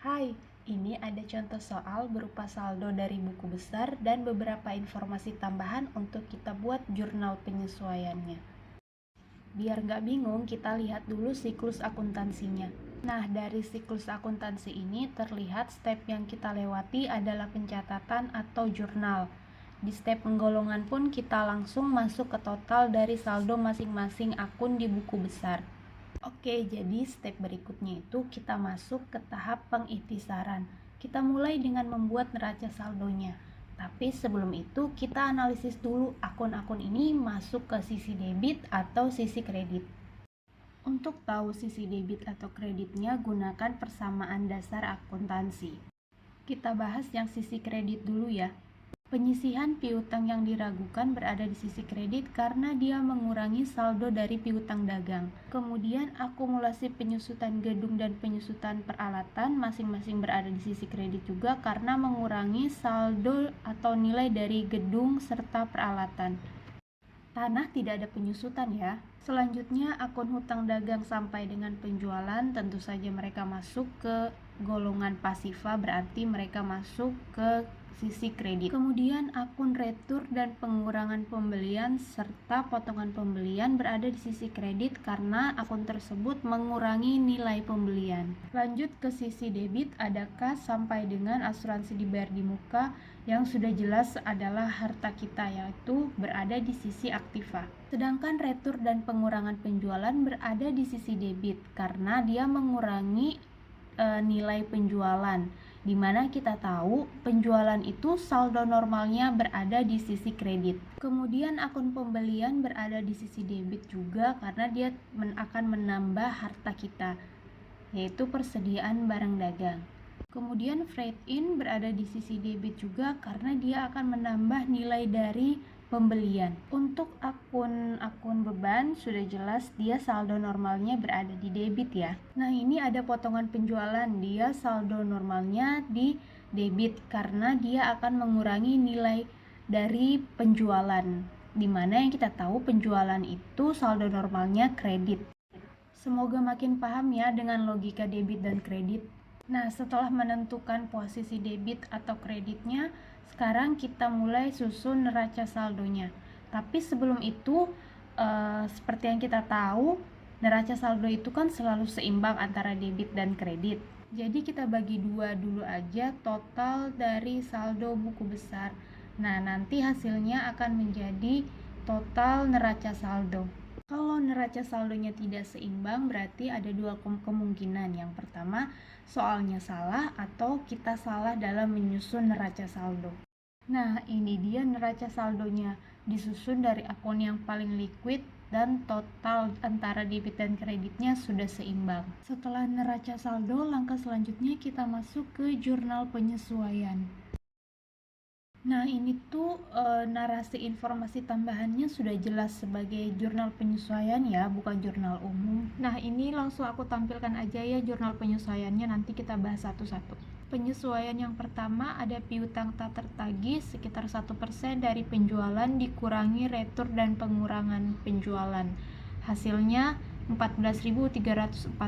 Hai, ini ada contoh soal berupa saldo dari buku besar dan beberapa informasi tambahan untuk kita buat jurnal penyesuaiannya. Biar nggak bingung, kita lihat dulu siklus akuntansinya. Nah, dari siklus akuntansi ini terlihat step yang kita lewati adalah pencatatan atau jurnal. Di step penggolongan pun kita langsung masuk ke total dari saldo masing-masing akun di buku besar. Oke, jadi step berikutnya itu kita masuk ke tahap pengikhtisaran. Kita mulai dengan membuat neraca saldonya. Tapi sebelum itu kita analisis dulu akun-akun ini masuk ke sisi debit atau sisi kredit. Untuk tahu sisi debit atau kreditnya, gunakan persamaan dasar akuntansi. Kita bahas yang sisi kredit dulu ya. Penyisihan piutang yang diragukan berada di sisi kredit karena dia mengurangi saldo dari piutang dagang. Kemudian akumulasi penyusutan gedung dan penyusutan peralatan masing-masing berada di sisi kredit juga karena mengurangi saldo atau nilai dari gedung serta peralatan. Tanah tidak ada penyusutan ya. Selanjutnya akun hutang dagang sampai dengan penjualan, tentu saja mereka masuk ke golongan pasifa, berarti mereka masuk ke sisi kredit. Kemudian akun retur dan pengurangan pembelian serta potongan pembelian berada di sisi kredit karena akun tersebut mengurangi nilai pembelian. Lanjut ke sisi debit, ada kas sampai dengan asuransi dibayar di muka yang sudah jelas adalah harta kita, yaitu berada di sisi aktiva. Sedangkan retur dan pengurangan penjualan berada di sisi debit karena dia mengurangi nilai penjualan, di mana kita tahu penjualan itu saldo normalnya berada di sisi kredit. Kemudian akun pembelian berada di sisi debit juga karena dia akan menambah harta kita, yaitu persediaan barang dagang. Kemudian freight in berada di sisi debit juga karena dia akan menambah nilai dari pembelian. Untuk akun beban sudah jelas dia saldo normalnya berada di debit ya. Nah, ini ada potongan penjualan, dia saldo normalnya di debit karena dia akan mengurangi nilai dari penjualan, dimana yang kita tahu penjualan itu saldo normalnya kredit. Semoga makin paham ya dengan logika debit dan kredit. Nah, setelah menentukan posisi debit atau kreditnya, sekarang kita mulai susun neraca saldonya. Tapi sebelum itu, seperti yang kita tahu, neraca saldo itu kan selalu seimbang antara debit dan kredit. Jadi kita bagi dua dulu aja total dari saldo buku besar. Nah, nanti hasilnya akan menjadi total neraca saldo. Kalau neraca saldonya tidak seimbang, berarti ada dua kemungkinan. Yang pertama, soalnya salah atau kita salah dalam menyusun neraca saldo. Nah, ini dia neraca saldonya, disusun dari akun yang paling liquid dan total antara debit dan kreditnya sudah seimbang. Setelah neraca saldo, langkah selanjutnya kita masuk ke jurnal penyesuaian. Nah, ini tuh narasi informasi tambahannya sudah jelas sebagai jurnal penyesuaian ya, bukan jurnal umum. Nah, ini langsung aku tampilkan aja ya jurnal penyesuaiannya, nanti kita bahas satu-satu. Penyesuaian yang pertama ada piutang tak tertagih sekitar 1% dari penjualan dikurangi retur dan pengurangan penjualan. Hasilnya 14.344.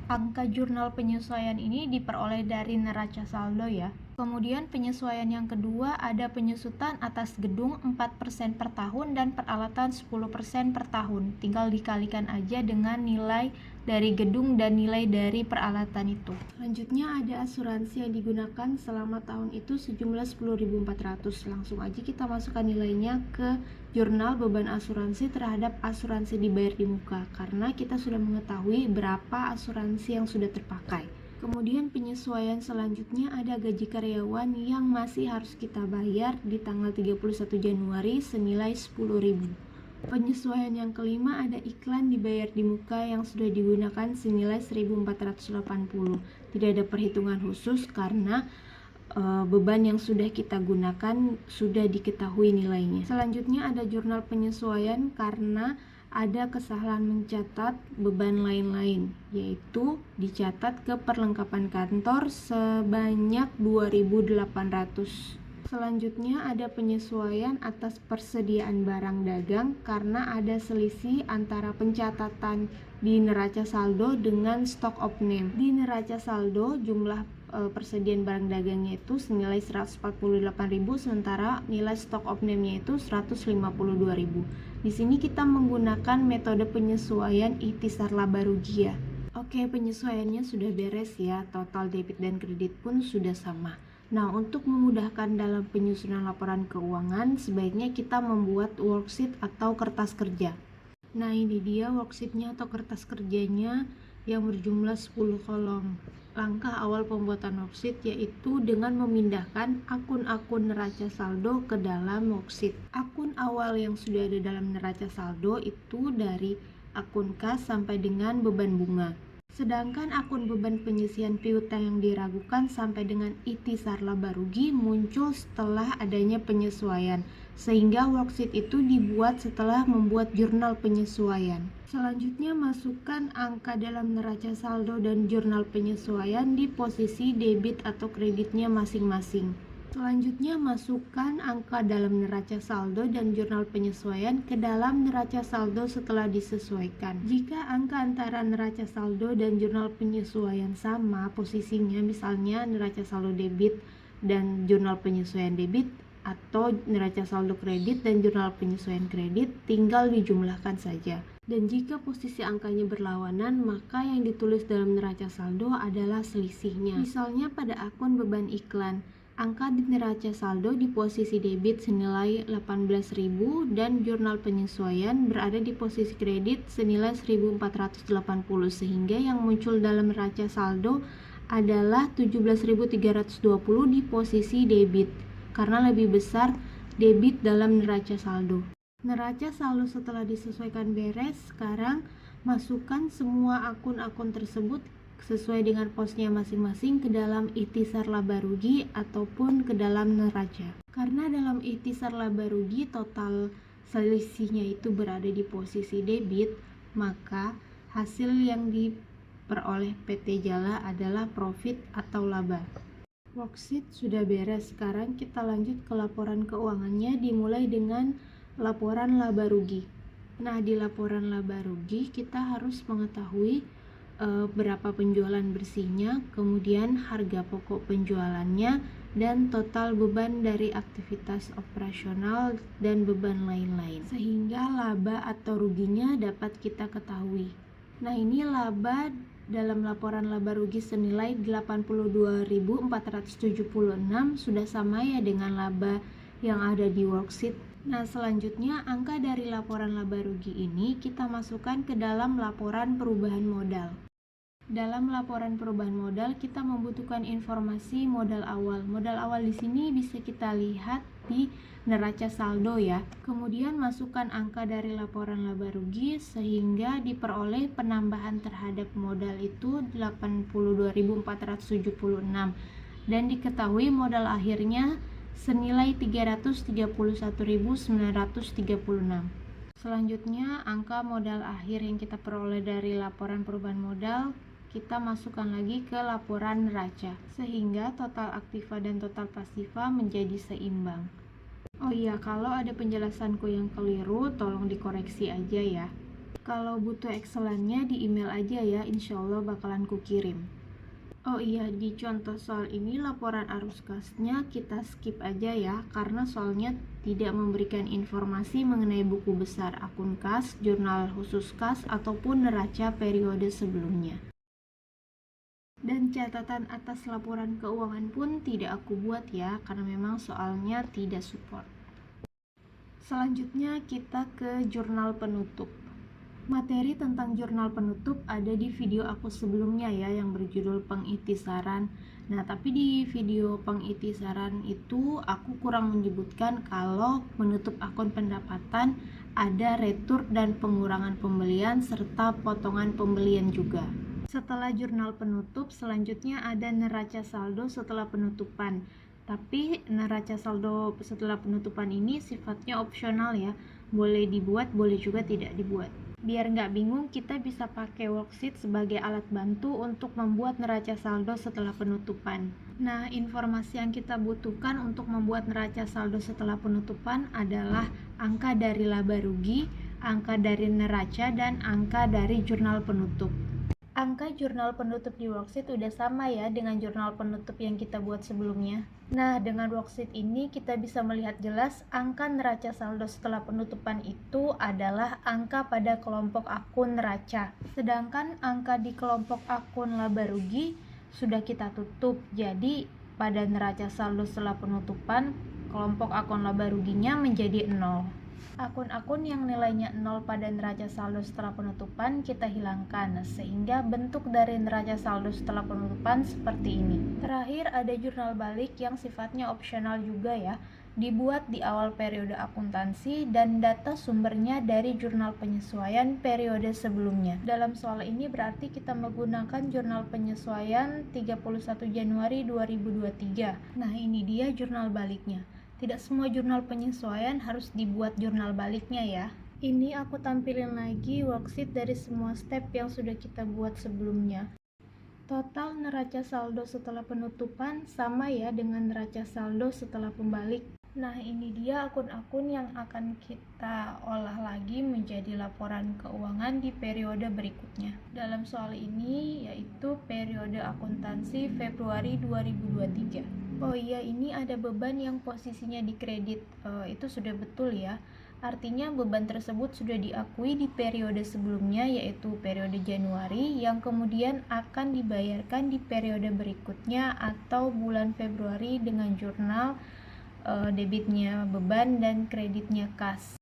Angka jurnal penyesuaian ini diperoleh dari neraca saldo ya. Kemudian penyesuaian yang kedua ada penyusutan atas gedung 4% per tahun dan peralatan 10% per tahun. Tinggal dikalikan aja dengan nilai dari gedung dan nilai dari peralatan itu. Selanjutnya ada asuransi yang digunakan selama tahun itu sejumlah 10.400. Langsung aja kita masukkan nilainya ke jurnal beban asuransi terhadap asuransi dibayar di muka karena kita sudah mengetahui berapa asuransi yang sudah terpakai. Kemudian penyesuaian selanjutnya ada gaji karyawan yang masih harus kita bayar di tanggal 31 Januari senilai 10.000. Penyesuaian yang kelima ada iklan dibayar di muka yang sudah digunakan senilai 1.480. Tidak ada perhitungan khusus karena beban yang sudah kita gunakan sudah diketahui nilainya. Selanjutnya ada jurnal penyesuaian karena ada kesalahan mencatat beban lain-lain, yaitu dicatat ke perlengkapan kantor sebanyak 2.800. Selanjutnya ada penyesuaian atas persediaan barang dagang karena ada selisih antara pencatatan di neraca saldo dengan stock of name. Di neraca saldo jumlah persediaan barang dagangnya itu senilai 148.000, sementara nilai stock of name-nya itu 152.000. Di sini kita menggunakan metode penyesuaian ikhtisar laba rugi ya. Oke, penyesuaiannya sudah beres ya. Total debit dan kredit pun sudah sama. Nah, untuk memudahkan dalam penyusunan laporan keuangan, sebaiknya kita membuat worksheet atau kertas kerja. Nah, ini dia worksheetnya atau kertas kerjanya yang berjumlah 10 kolom. Langkah awal pembuatan worksheet yaitu dengan memindahkan akun-akun neraca saldo ke dalam worksheet. Akun awal yang sudah ada dalam neraca saldo itu dari akun kas sampai dengan beban bunga. Sedangkan akun beban penyisihan piutang yang diragukan sampai dengan ikhtisar laba rugi muncul setelah adanya penyesuaian, sehingga worksheet itu dibuat setelah membuat jurnal penyesuaian. Selanjutnya masukkan angka dalam neraca saldo dan jurnal penyesuaian di posisi debit atau kreditnya masing-masing. Selanjutnya masukkan angka dalam neraca saldo dan jurnal penyesuaian ke dalam neraca saldo setelah disesuaikan. Jika angka antara neraca saldo dan jurnal penyesuaian sama posisinya, misalnya neraca saldo debit dan jurnal penyesuaian debit, atau neraca saldo kredit dan jurnal penyesuaian kredit, tinggal dijumlahkan saja. Dan jika posisi angkanya berlawanan, maka yang ditulis dalam neraca saldo adalah selisihnya. Misalnya pada akun beban iklan, angka di neraca saldo di posisi debit senilai 18.000 dan jurnal penyesuaian berada di posisi kredit senilai 1.480, sehingga yang muncul dalam neraca saldo adalah 17.320 di posisi debit karena lebih besar debit dalam neraca saldo. Neraca saldo setelah disesuaikan beres. Sekarang masukkan semua akun-akun tersebut sesuai dengan posnya masing-masing ke dalam ikhtisar laba rugi ataupun ke dalam neraca. Karena dalam ikhtisar laba rugi total selisihnya itu berada di posisi debit, maka hasil yang diperoleh PT Jala adalah profit atau laba. Worksheet sudah beres. Sekarang kita lanjut ke laporan keuangannya, dimulai dengan laporan laba rugi. Nah, di laporan laba rugi kita harus mengetahui berapa penjualan bersihnya, kemudian harga pokok penjualannya, dan total beban dari aktivitas operasional dan beban lain-lain, sehingga laba atau ruginya dapat kita ketahui. Nah, ini laba dalam laporan laba rugi senilai 82.476 sudah sama ya dengan laba yang ada di worksheet. Nah, selanjutnya angka dari laporan laba rugi ini kita masukkan ke dalam laporan perubahan modal. Dalam laporan perubahan modal kita membutuhkan informasi modal awal. Modal awal di sini bisa kita lihat di neraca saldo ya. Kemudian masukkan angka dari laporan laba rugi sehingga diperoleh penambahan terhadap modal itu 82.476 dan diketahui modal akhirnya senilai 331.936. Selanjutnya angka modal akhir yang kita peroleh dari laporan perubahan modal kita masukkan lagi ke laporan neraca sehingga total aktiva dan total pasiva menjadi seimbang. Oh iya, kalau ada penjelasanku yang keliru tolong dikoreksi aja ya. Kalau butuh Excelannya di email aja ya, insya Allah bakalan kukirim. Oh iya, di contoh soal ini laporan arus kasnya kita skip aja ya, karena soalnya tidak memberikan informasi mengenai buku besar akun kas, jurnal khusus kas, ataupun neraca periode sebelumnya. Dan catatan atas laporan keuangan pun tidak aku buat ya, karena memang soalnya tidak support. Selanjutnya kita ke jurnal penutup. Materi tentang jurnal penutup ada di video aku sebelumnya ya, yang berjudul pengikhtisaran. Nah, tapi di video pengikhtisaran itu aku kurang menyebutkan kalau menutup akun pendapatan ada retur dan pengurangan pembelian serta potongan pembelian juga. Setelah jurnal penutup, selanjutnya ada neraca saldo setelah penutupan. Tapi neraca saldo setelah penutupan ini sifatnya opsional ya, boleh dibuat, boleh juga tidak dibuat. Biar nggak bingung, kita bisa pakai worksheet sebagai alat bantu untuk membuat neraca saldo setelah penutupan. Nah, informasi yang kita butuhkan untuk membuat neraca saldo setelah penutupan adalah angka dari laba rugi, angka dari neraca, dan angka dari jurnal penutup. Angka jurnal penutup di worksheet udah sama ya dengan jurnal penutup yang kita buat sebelumnya. Nah, dengan worksheet ini kita bisa melihat jelas angka neraca saldo setelah penutupan itu adalah angka pada kelompok akun neraca. Sedangkan angka di kelompok akun laba rugi sudah kita tutup. Jadi, pada neraca saldo setelah penutupan, kelompok akun laba ruginya menjadi 0. Akun-akun yang nilainya 0 pada neraca saldo setelah penutupan kita hilangkan, sehingga bentuk dari neraca saldo setelah penutupan seperti ini. Terakhir ada jurnal balik yang sifatnya opsional juga ya, dibuat di awal periode akuntansi dan data sumbernya dari jurnal penyesuaian periode sebelumnya. Dalam soal ini berarti kita menggunakan jurnal penyesuaian 31 Januari 2023. Nah, ini dia jurnal baliknya. Tidak semua jurnal penyesuaian harus dibuat jurnal baliknya ya. Ini aku tampilin lagi worksheet dari semua step yang sudah kita buat sebelumnya. Total neraca saldo setelah penutupan sama ya dengan neraca saldo setelah pembalik. Nah, ini dia akun-akun yang akan kita olah lagi menjadi laporan keuangan di periode berikutnya. Dalam soal ini yaitu periode akuntansi Februari 2023. Oh iya, ini ada beban yang posisinya di kredit. Itu sudah betul ya. Artinya beban tersebut sudah diakui di periode sebelumnya, yaitu periode Januari, yang kemudian akan dibayarkan di periode berikutnya atau bulan Februari dengan jurnal debitnya beban dan kreditnya kas.